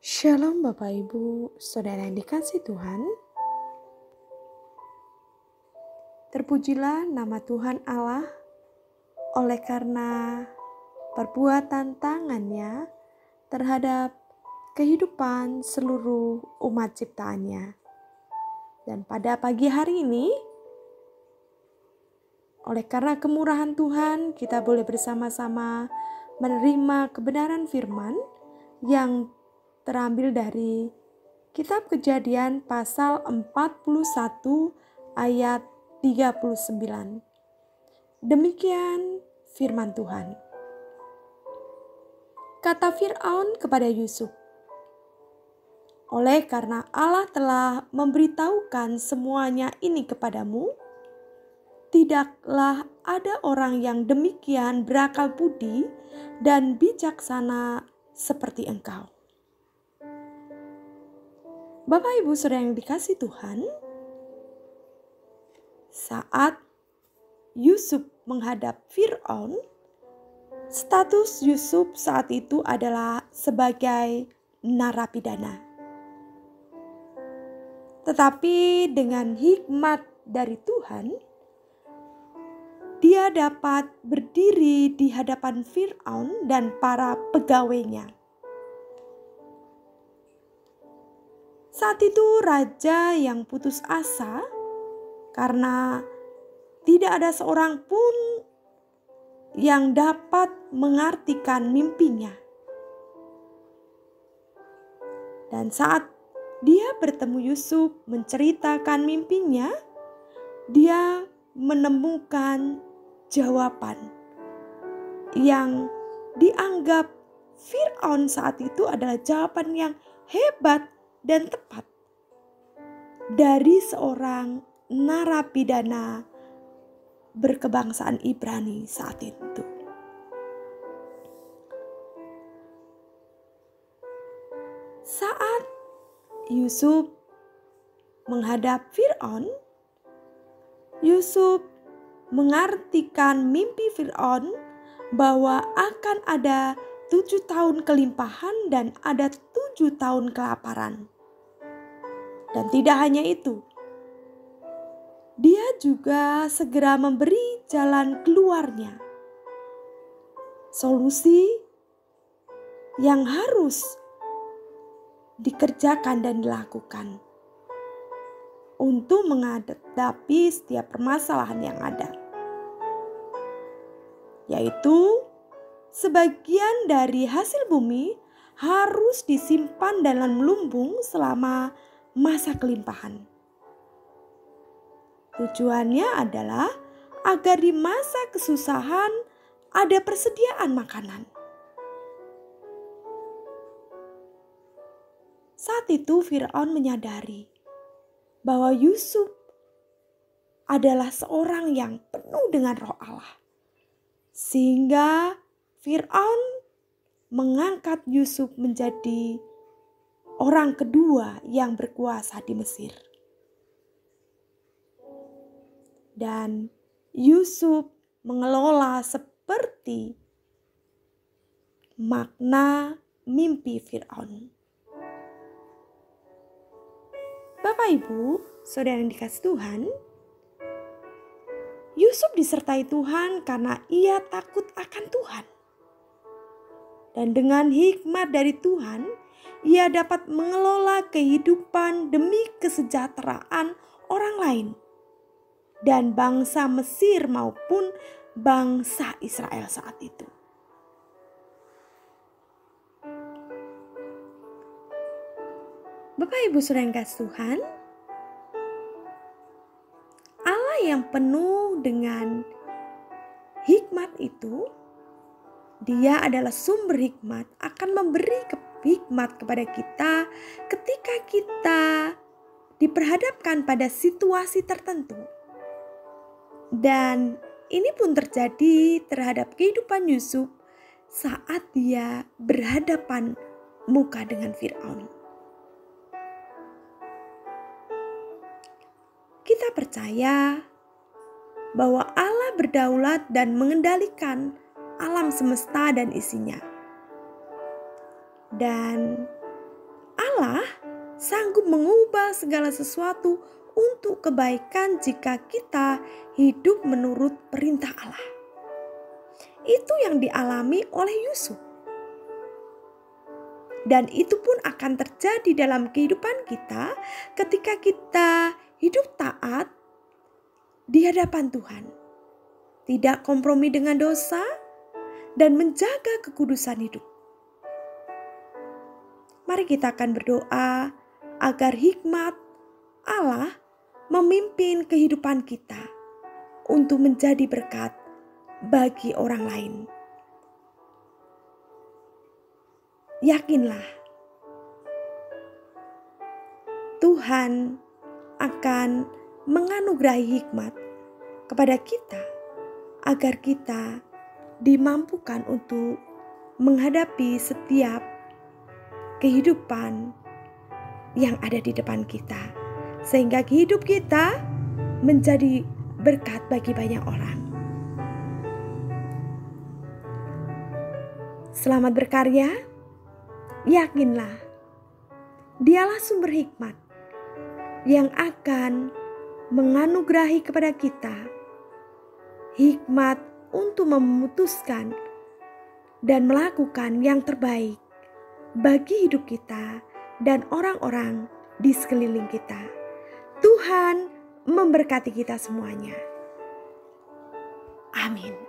Shalom Bapak Ibu, Saudara yang dikasih Tuhan. Terpujilah nama Tuhan Allah oleh karena perbuatan tangannya terhadap kehidupan seluruh umat ciptaannya. Dan pada pagi hari ini, oleh karena kemurahan Tuhan, kita boleh bersama-sama menerima kebenaran firman yang terambil dari Kitab Kejadian pasal 41 ayat 39. Demikian firman Tuhan. Kata Fir'aun kepada Yusuf, "Oleh karena Allah telah memberitahukan semuanya ini kepadamu, tidaklah ada orang yang demikian berakal budi dan bijaksana seperti engkau." Bapak Ibu Saudara yang dikasih Tuhan, saat Yusuf menghadap Fir'aun, status Yusuf saat itu adalah sebagai narapidana. Tetapi dengan hikmat dari Tuhan, dia dapat berdiri di hadapan Fir'aun dan para pegawainya. Saat itu raja yang putus asa karena tidak ada seorang pun yang dapat mengartikan mimpinya. Dan saat dia bertemu Yusuf menceritakan mimpinya, dia menemukan jawaban yang dianggap Fir'aun saat itu adalah jawaban yang hebat dan tepat dari seorang narapidana berkebangsaan Ibrani saat itu. Saat Yusuf menghadap Fir'aun, Yusuf mengartikan mimpi Fir'aun bahwa akan ada 7 tahun kelimpahan dan ada 7 tahun kelaparan. Dan tidak hanya itu, dia juga segera memberi jalan keluarnya. Solusi yang harus dikerjakan dan dilakukan untuk menghadapi setiap permasalahan yang ada. Yaitu sebagian dari hasil bumi harus disimpan dalam lumbung selama masa kelimpahan. Tujuannya adalah agar di masa kesusahan ada persediaan makanan. Saat itu Fir'aun menyadari bahwa Yusuf adalah seorang yang penuh dengan Roh Allah. Sehingga Fir'aun mengangkat Yusuf menjadi orang kedua yang berkuasa di Mesir. Dan Yusuf mengelola seperti makna mimpi Fir'aun. Bapak Ibu, Saudara yang dikasih Tuhan, Yusuf disertai Tuhan karena ia takut akan Tuhan. Dan dengan hikmat dari Tuhan, ia dapat mengelola kehidupan demi kesejahteraan orang lain dan bangsa Mesir maupun bangsa Israel saat itu. Bapak Ibu Saudara yang kasih Tuhan, Allah yang penuh dengan hikmat itu, Dia adalah sumber hikmat, akan memberi hikmat kepada kita ketika kita diperhadapkan pada situasi tertentu. Dan ini pun terjadi terhadap kehidupan Yusuf saat dia berhadapan muka dengan Fir'aun. Kita percaya bahwa Allah berdaulat dan mengendalikan alam semesta dan isinya. Dan Allah sanggup mengubah segala sesuatu untuk kebaikan jika kita hidup menurut perintah Allah. Itu yang dialami oleh Yusuf. Dan itu pun akan terjadi dalam kehidupan kita ketika kita hidup taat di hadapan Tuhan. Tidak kompromi dengan dosa dan menjaga kekudusan hidup. Mari kita akan berdoa agar hikmat Allah memimpin kehidupan kita untuk menjadi berkat bagi orang lain. Yakinlah, Tuhan akan menganugerahi hikmat kepada kita agar kita dimampukan untuk menghadapi setiap kehidupan yang ada di depan kita, sehingga hidup kita menjadi berkat bagi banyak orang. Selamat berkarya. Yakinlah, Dialah sumber hikmat yang akan menganugerahi kepada kita hikmat untuk memutuskan dan melakukan yang terbaik bagi hidup kita dan orang-orang di sekeliling kita. Tuhan memberkati kita semuanya. Amin.